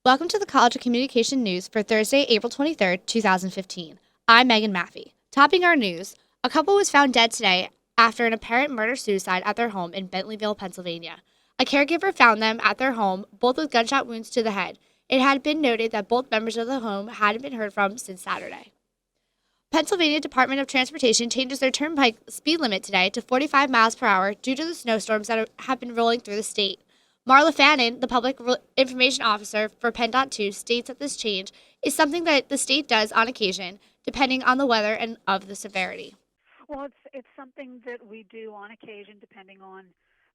Welcome to the College of Communication News for Thursday, April 23rd, 2015. I'm Megan Maffey. Topping our news, a couple was found dead today after an apparent murder-suicide at their home in Bentleyville, Pennsylvania. A caregiver found them at their home, both with gunshot wounds to the head. It had been noted that both members of the home hadn't been heard from since Saturday. Pennsylvania Department of Transportation changes their turnpike speed limit today to 45 miles per hour due to the snowstorms that have been rolling through the state. Marla Fannin, the Public Information Officer for PennDOT 2, states that this change is something that the state does on occasion, depending on the weather and of the severity. Well, it's something that we do on occasion, depending on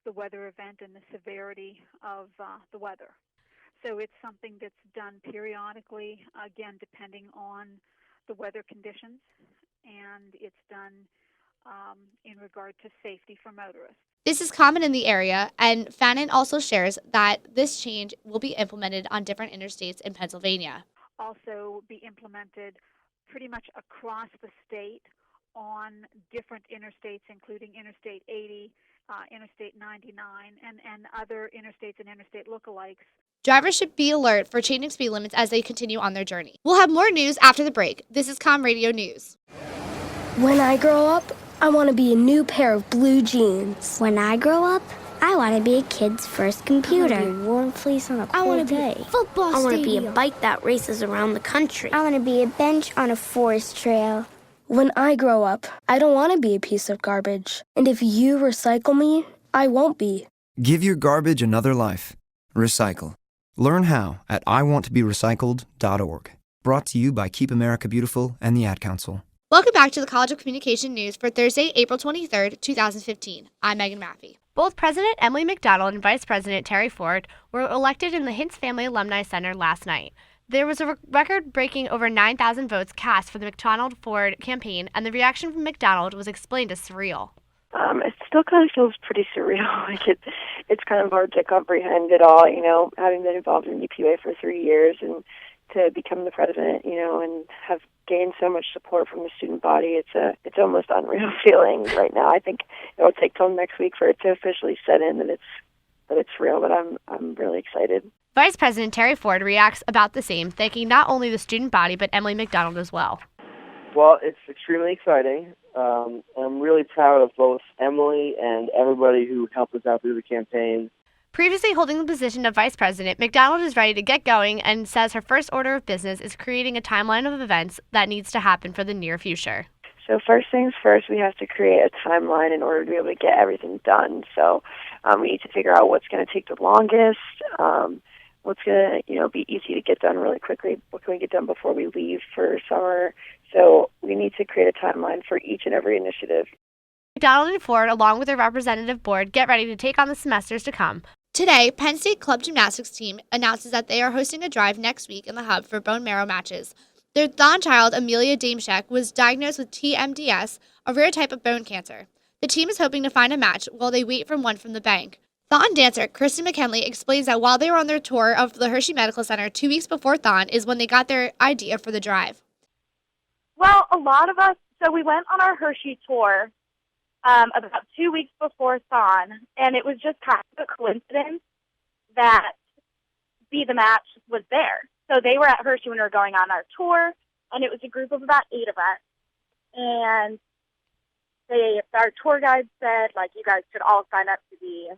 the weather event and the severity of the weather. So it's something that's done periodically, again, depending on the weather conditions, and it's done in regard to safety for motorists. This is common in the area, and Fannin also shares that this change will be implemented on different interstates in Pennsylvania. Also be implemented pretty much across the state on different interstates, including Interstate 80, Interstate 99, and other interstates and interstate lookalikes. Drivers should be alert for changing speed limits as they continue on their journey. We'll have more news after the break. This is Com Radio News. When I grow up, I want to be a new pair of blue jeans. When I grow up, I want to be a kid's first computer. I want to be a warm fleece on a I want cold to be day. a football I want to be stadium. a bike that races around the country. I want to be a bench on a forest trail. When I grow up, I don't want to be a piece of garbage. And if you recycle me, I won't be. Give your garbage another life. Recycle. Learn how at iwanttoberecycled.org. Brought to you by Keep America Beautiful and the Ad Council. Welcome back to the College of Communication News for Thursday, April 23rd, 2015. I'm Megan Maffey. Both President Emily McDonald and Vice President Terry Ford were elected in the Hintz Family Alumni Center last night. There was a record-breaking over 9,000 votes cast for the McDonald-Ford campaign, and the reaction from McDonald was explained as surreal. It still kind of feels pretty surreal. It's kind of hard to comprehend it all, having been involved in UPA for 3 years and to become the president, and have gained so much support from the student body. It's almost unreal feeling right now. I think it'll take till next week for it to officially set in that it's real, but I'm really excited. Vice President Terry Ford reacts about the same, thanking not only the student body but Emily McDonald as well. Well, it's extremely exciting. I'm really proud of both Emily and everybody who helped us out through the campaign. Previously holding the position of Vice President, McDonald is ready to get going and says her first order of business is creating a timeline of events that needs to happen for the near future. So first things first, we have to create a timeline in order to be able to get everything done. So we need to figure out what's going to take the longest, what's going to be easy to get done really quickly, what can we get done before we leave for summer. So we need to create a timeline for each and every initiative. McDonald and Ford, along with their representative board, get ready to take on the semesters to come. Today, Penn State Club Gymnastics team announces that they are hosting a drive next week in the Hub for bone marrow matches. Their thon child, Amelia Dameshek, was diagnosed with TMDS, a rare type of bone cancer. The team is hoping to find a match while they wait for one from the bank. Thon dancer Kristen McKinley explains that while they were on their tour of the Hershey Medical Center 2 weeks before Thon is when they got their idea for the drive. Well, a lot of us, so we went on our Hershey tour about 2 weeks before Thon, and it was just kind of a coincidence that Be the Match was there. So they were at Hershey when we were going on our tour, and it was a group of about 8 of us. And our tour guide said, you guys should all sign up to be,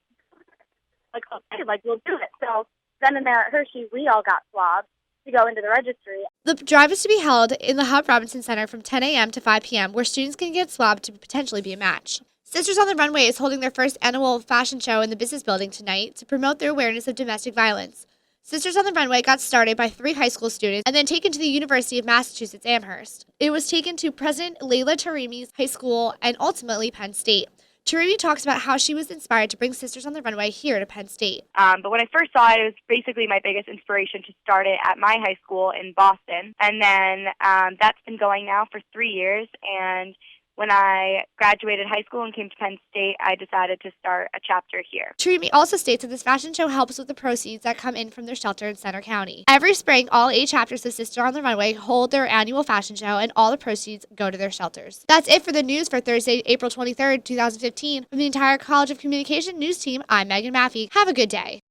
okay, we'll do it. So then and there at Hershey, we all got swabbed to go into the registry. The drive is to be held in the Hub Robinson Center from 10 a.m. to 5 p.m., where students can get swabbed to potentially be a match. Sisters on the Runway is holding their first annual fashion show in the business building tonight to promote their awareness of domestic violence. Sisters on the Runway got started by 3 high school students and then taken to the University of Massachusetts Amherst. It was taken to President Layla Tarimi's high school and ultimately Penn State. Tarimi talks about how she was inspired to bring Sisters on the Runway here to Penn State. But when I first saw it, it was basically my biggest inspiration to start it at my high school in Boston. And then that's been going now for 3 years. And when I graduated high school and came to Penn State, I decided to start a chapter here. Tarimi also states that this fashion show helps with the proceeds that come in from their shelter in Center County. Every spring, all 8 chapters of Sister on the Runway hold their annual fashion show, and all the proceeds go to their shelters. That's it for the news for Thursday, April 23rd, 2015. From the entire College of Communication news team, I'm Megan Maffey. Have a good day.